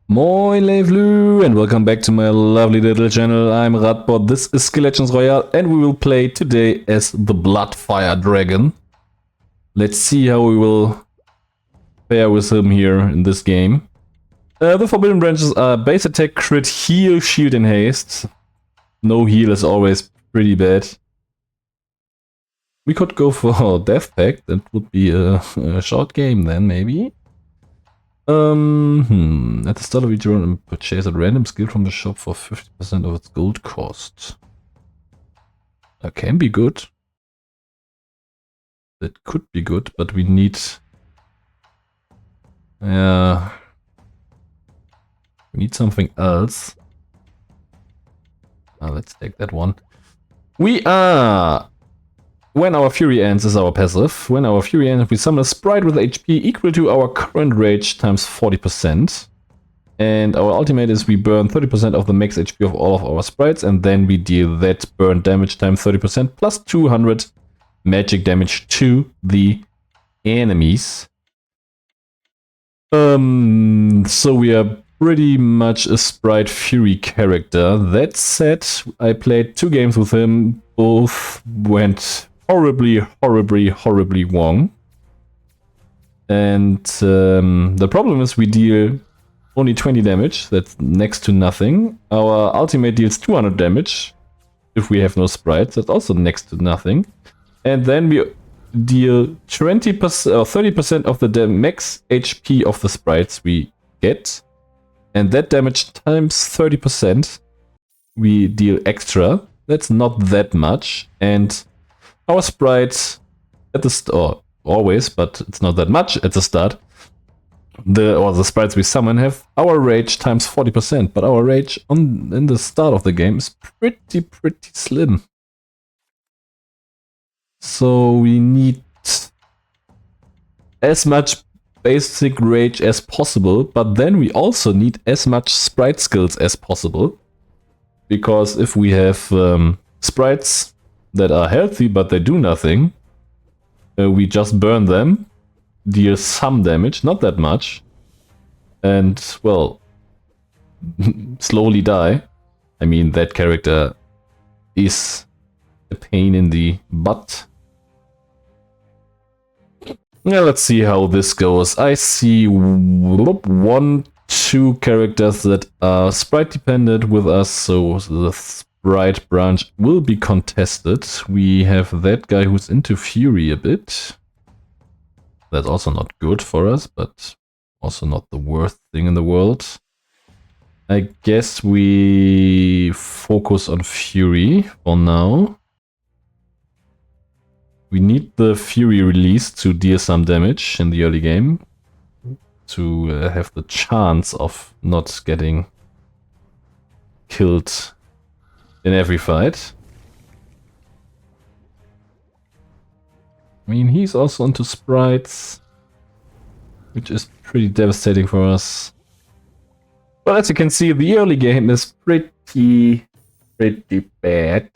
Moin Levlu and welcome back to my lovely little channel. I'm Radbod, this is Skill Legends Royale and we will play today as the Bloodfire Dragon. Let's see how we will fare with him here in this game. The forbidden branches are base attack, crit, heal, shield and haste. No heal is always pretty bad. We could go for Death Pact, that would be a short game then maybe. At the start of each round, purchase a random skill from the shop for 50% of its gold cost. That can be good. That could be good, but we need... Yeah... We need something else. Let's take that one. We are... When our Fury ends is our passive. When our Fury ends, we summon a sprite with HP equal to our current rage times 40%. And our ultimate is we burn 30% of the max HP of all of our sprites, and then we deal that burn damage times 30% plus 200 magic damage to the enemies. So we are pretty much a sprite Fury character. That said, I played 2 games with him. Both went horribly wrong. And the problem is we deal only 20 damage. That's next to nothing. Our ultimate deals 200 damage if we have no sprites. That's also next to nothing. And then we deal 20% or 30% of the max HP of the sprites we get. And that damage times 30% we deal extra. That's not that much. And our sprites at the start, always, but it's not that much at the start. The sprites we summon have our rage times 40%, but our rage in the start of the game is pretty slim. So we need as much basic rage as possible, but then we also need as much sprite skills as possible. Because if we have sprites that are healthy but they do nothing, we just burn them, deal some damage, not that much, and, well, slowly die. I mean, that character is a pain in the butt. Now let's see how this goes. I see 2 characters that are sprite dependent with us, so the sprite branch will be contested. We have that guy who's into Fury a bit. That's also not good for us, but also not the worst thing in the world. I guess we focus on Fury for now. We need the Fury release to deal some damage in the early game, to have the chance of not getting killed in every fight. I mean, he's also into sprites, which is pretty devastating for us. But as you can see, the early game is pretty bad.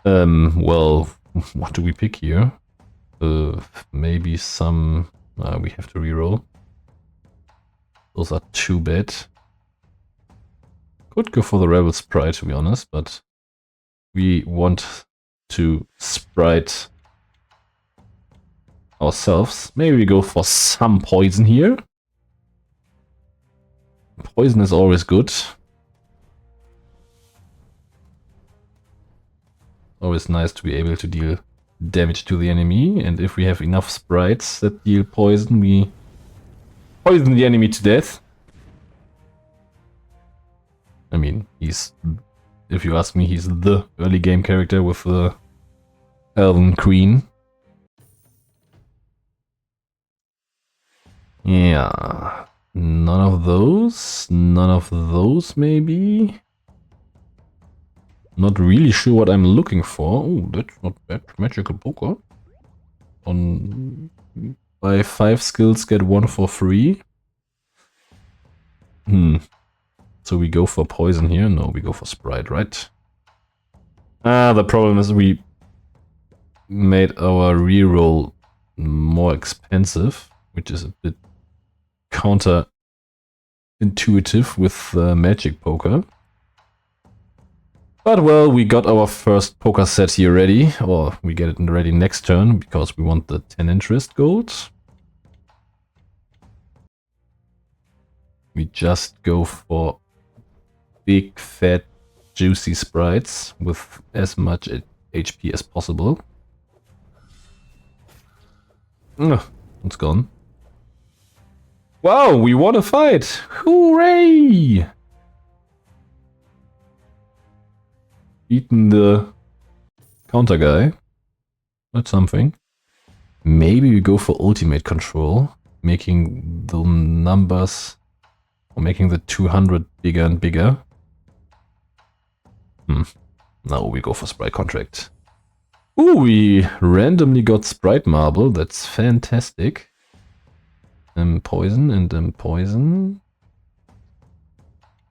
Well, what do we pick here? Maybe some... we have to reroll. Those are too bad. Could go for the Rebel Sprite, to be honest, but we want to sprite ourselves. Maybe we go for some poison here. Poison is always good. Always nice to be able to deal damage to the enemy, and if we have enough sprites that deal poison, we poison the enemy to death. I mean, he's, if you ask me, he's the early game character with the Elven Queen. Yeah, none of those maybe. Not really sure what I'm looking for. Oh, that's not bad. Magical poker. Buy 5 skills, get 1 for free. So we go for poison here? No, we go for sprite, right? The problem is we made our reroll more expensive, which is a bit counter intuitive with Magic Poker. But well, we got our first poker set here ready, or we get it ready next turn because we want the 10 interest gold. We just go for big, fat, juicy sprites with as much HP as possible. It's gone. Wow, we won a fight! Hooray! Beaten the counter guy. That's something. Maybe we go for ultimate control, making the numbers, or making the 200 bigger and bigger. Now we go for sprite contract. Ooh, we randomly got sprite marble. That's fantastic. Poison and poison.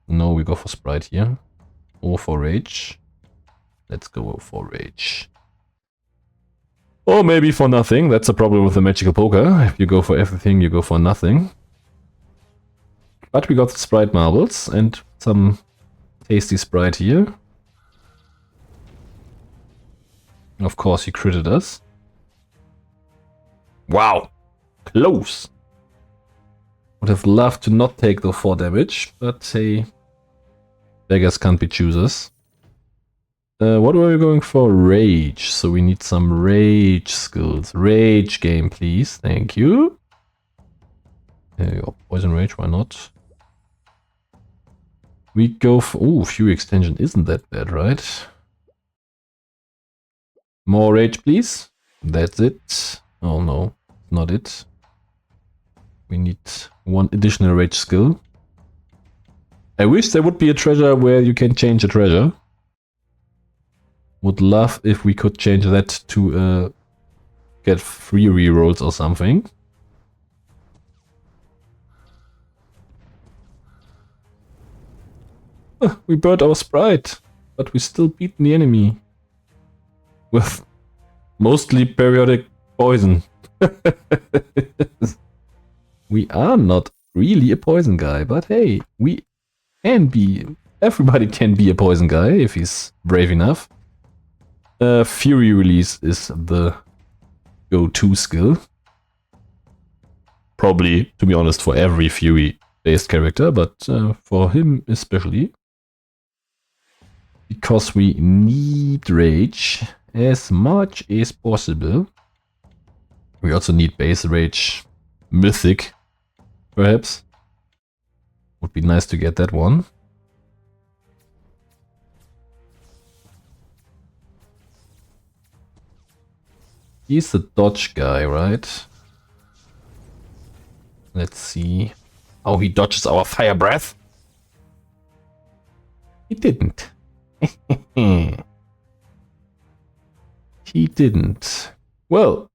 No, we go for sprite here. Or for rage. Let's go for rage. Or maybe for nothing. That's a problem with the magical poker. If you go for everything, you go for nothing. But we got the sprite marbles and some tasty sprite here. Of course, he critted us. Wow! Close! Would have loved to not take the 4 damage, but hey, beggars can't be choosers. What were we going for? Rage. So we need some rage skills. Rage game, please. Thank you. There you go. Poison rage, why not? We go for... Ooh, Fury extension isn't that bad, right? More rage, please. That's it. Oh no, not it. We need 1 additional rage skill. I wish there would be a treasure where you can change a treasure. Would love if we could change that to get free rerolls or something. We burned our sprite, but we still beat the enemy. With mostly periodic poison. We are not really a poison guy, but hey, we can be... Everybody can be a poison guy if he's brave enough. Fury release is the go-to skill. Probably, to be honest, for every Fury-based character, but for him especially. Because we need rage as much as possible. We also need base rage mythic, perhaps. Would be nice to get that one. He's the dodge guy, right? Let's see. Oh, he dodges our fire breath? He didn't. He didn't. Well,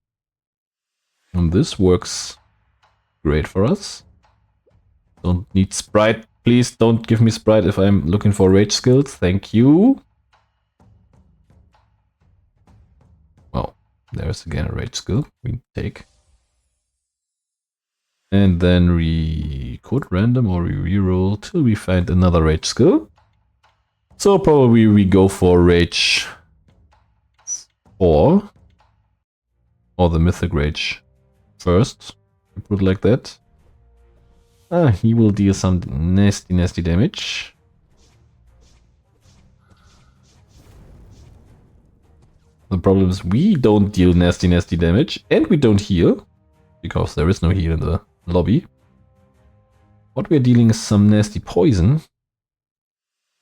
and this works great for us. Don't need sprite. Please don't give me sprite if I'm looking for rage skills. Thank you. Well, there's again a rage skill we take. And then we could random or we reroll till we find another rage skill. So probably we go for rage 4. Or the mythic rage first. Put it like that. He will deal some nasty damage. The problem is we don't deal nasty damage and we don't heal. Because there is no heal in the lobby. What we're dealing is some nasty poison.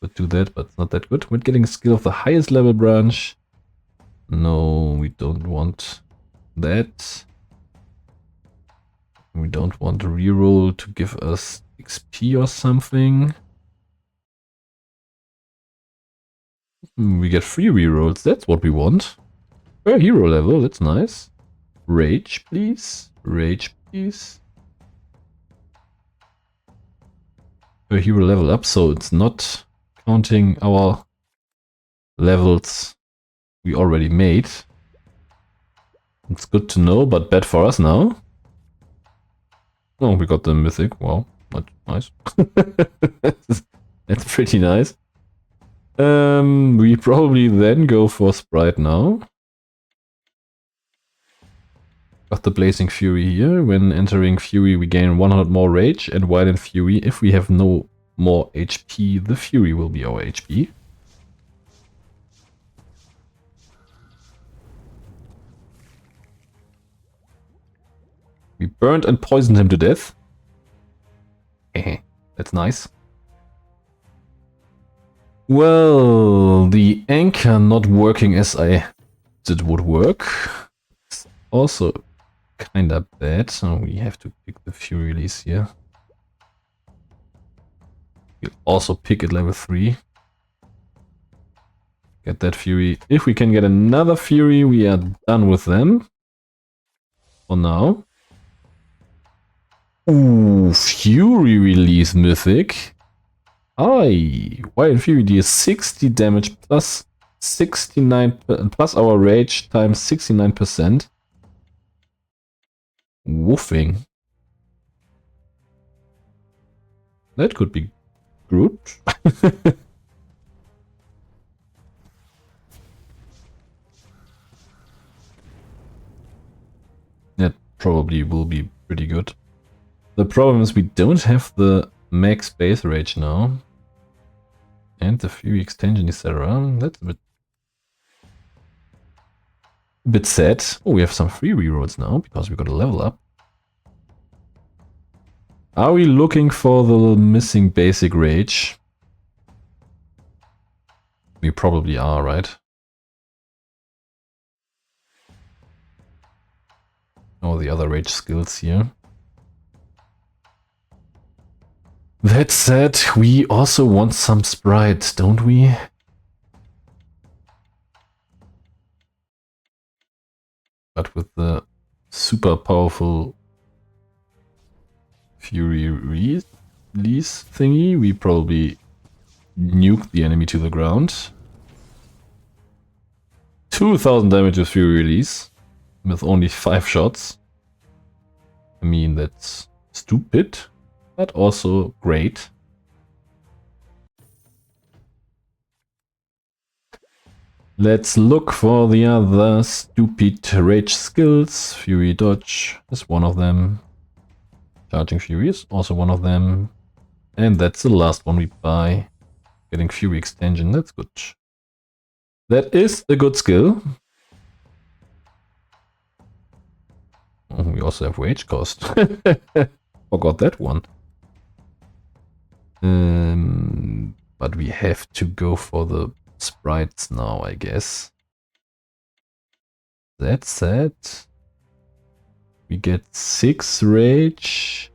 Could do that, but it's not that good. We're getting a skill of the highest level branch. No, we don't want that. We don't want a reroll to give us XP or something. We get free rerolls, that's what we want. Per hero level, that's nice. Rage, please. Rage, please. Per hero level up, so it's not counting our levels we already made. It's good to know, but bad for us now. Oh, we got the mythic. Wow, Nice. That's pretty nice. We probably then go for Sprite now. Got the Blazing Fury here. When entering Fury, we gain 100 more Rage, and while in Fury, if we have no more HP, the Fury will be our HP. We burned and poisoned him to death. That's nice. Well, the anchor not working as I thought it would work. It's also kinda bad, so we have to pick the Fury release here. We'll also pick at level 3. Get that Fury. If we can get another Fury, we are done with them. For now. Ooh, Fury release mythic. Aye, while Fury deals 60 damage plus 69 plus our rage times 69%. Woofing. That could be good. That probably will be pretty good. The problem is we don't have the max base rage now. And the Fury extension, etc. That's a bit sad. Oh, we have some free rerolls now because we got a level up. Are we looking for the missing basic rage? We probably are, right? Oh, the other rage skills here. That said, we also want some sprites, don't we? But with the super powerful Fury release thingy, we probably nuke the enemy to the ground. 2000 damage with Fury release with only 5 shots. I mean, that's stupid, but also great. Let's look for the other stupid rage skills. Fury dodge is one of them. Charging Fury is also one of them. And that's the last one we buy. Getting Fury extension, that's good. That is a good skill. Oh, we also have wage cost. Forgot that one. But we have to go for the sprites now, I guess. That said, we get 6 rage,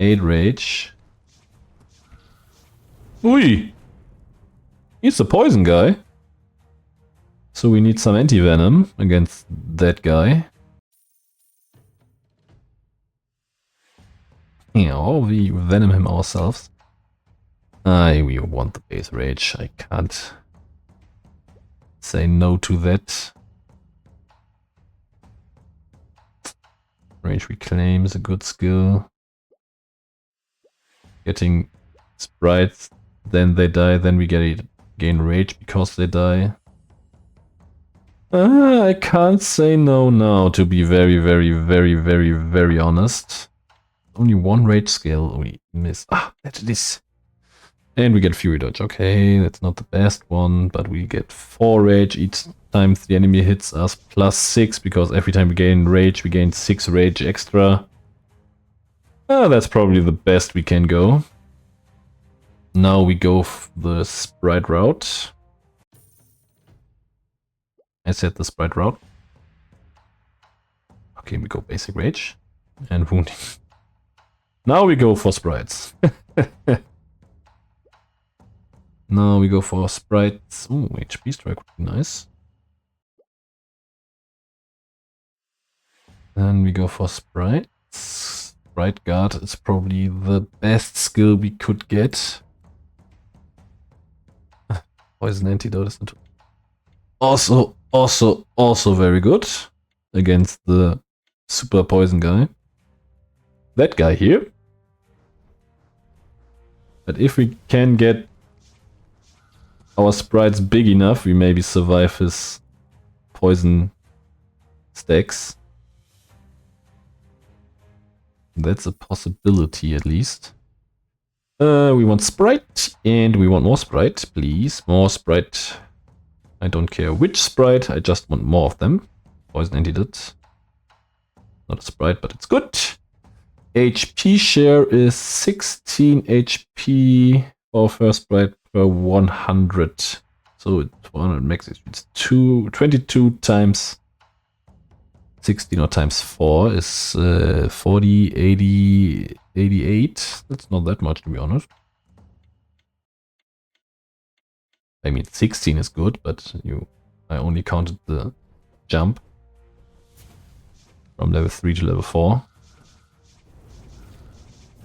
8 rage. Ui! He's a poison guy. So we need some anti-venom against that guy. Yeah, or we venom him ourselves. We want the base rage. I can't say no to that. Range reclaim is a good skill. Getting sprites, then they die, then we gain rage because they die. I can't say no now, to be very honest. Only one rage skill we miss. That it is. And we get Fury dodge. Okay, that's not the best one, but we get 4 rage each time the enemy hits us, plus 6, because every time we gain rage, we gain 6 rage extra. That's probably the best we can go. Now we go the sprite route. I said the sprite route. Okay, we go basic rage and wounding. Now we go for sprites. Now we go for sprites. Oh, HP strike would be nice. Then we go for sprites. Sprite guard is probably the best skill we could get. Poison antidote is not also very good against the super poison guy. That guy here. But if we can get our sprites big enough, we maybe survive his poison stacks. That's a possibility at least. We want sprite and we want more sprite, please. More sprite. I don't care which sprite, I just want more of them. Poison antidote. Not a sprite, but it's good. HP share is 16 HP for first sprite per 100. So it's 100 max. It's 22 times 16 or times 4 is 40, 80, 88. That's not that much, to be honest. I mean, 16 is good, but I only counted the jump from level 3 to level 4.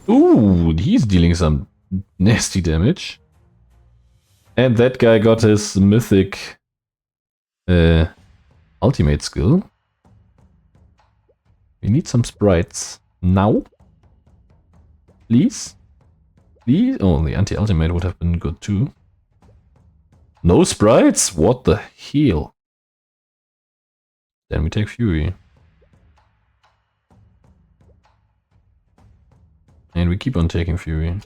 Ooh, he's dealing some nasty damage. And that guy got his mythic ultimate skill. We need some sprites. Now? Please? Please? Oh, the anti-ultimate would have been good too. No sprites? What the hell? Then we take Fury. And we keep on taking Fury.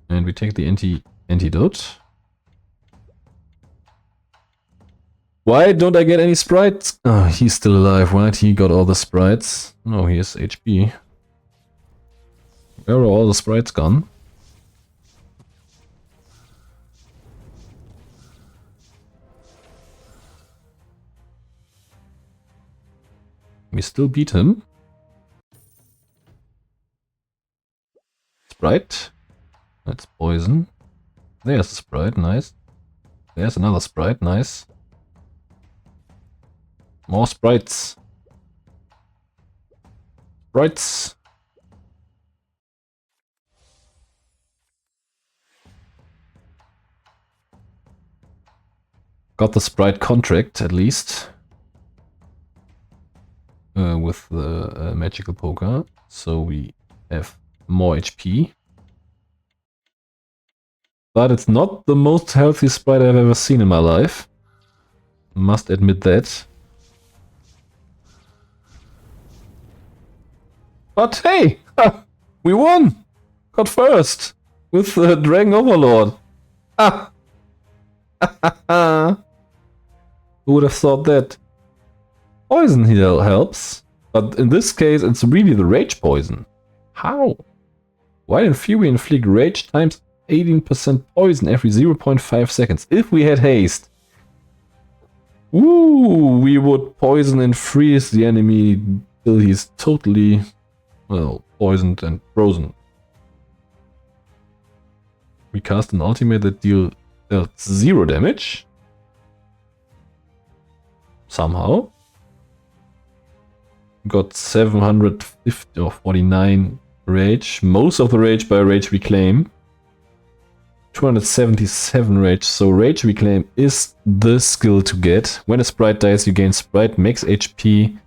And we take the antidote. Why don't I get any sprites? Oh, he's still alive, right? He got all the sprites. No, he has HP. Where are all the sprites gone? We still beat him. Sprite. That's poison. There's a sprite, nice. There's another sprite, nice. More sprites. Sprites. Got the sprite contract at least. With the magical poker. So we have more HP. But it's not the most healthy sprite I've ever seen in my life. Must admit that. But hey! We won! Got first! With the Dragon Overlord! Ah! Who would have thought that? Poison heal helps, but in this case it's really the rage poison. How? Why didn't Fury inflict rage times 18% poison every 0.5 seconds? If we had haste, ooh, we would poison and freeze the enemy till he's totally, well, poisoned and frozen. We cast an ultimate that dealt 0 damage. Somehow. Got 750 or 49 rage. Most of the rage by Rage Reclaim. 277 rage. So Rage Reclaim is the skill to get. When a sprite dies, you gain sprite max HP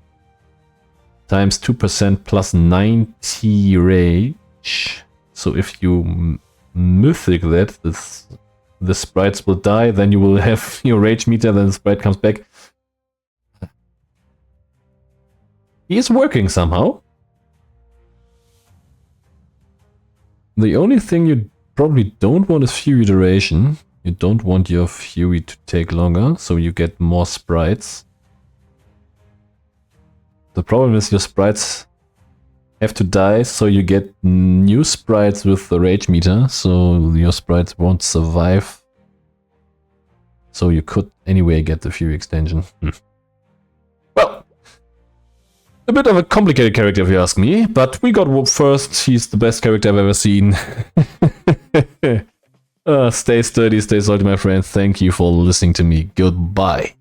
times 2% plus 90 rage. So if you mythic that, the sprites will die, then you will have your rage meter, then the sprite comes back. He is working somehow. The only thing you probably don't want is Fury duration. You don't want your Fury to take longer, so you get more sprites. The problem is your sprites have to die, so you get new sprites with the rage meter, so your sprites won't survive. So you could anyway get the Fury extension. Well, a bit of a complicated character if you ask me, but we got first. He's the best character I've ever seen. Stay sturdy, stay salty, my friends. Thank you for listening to me. Goodbye.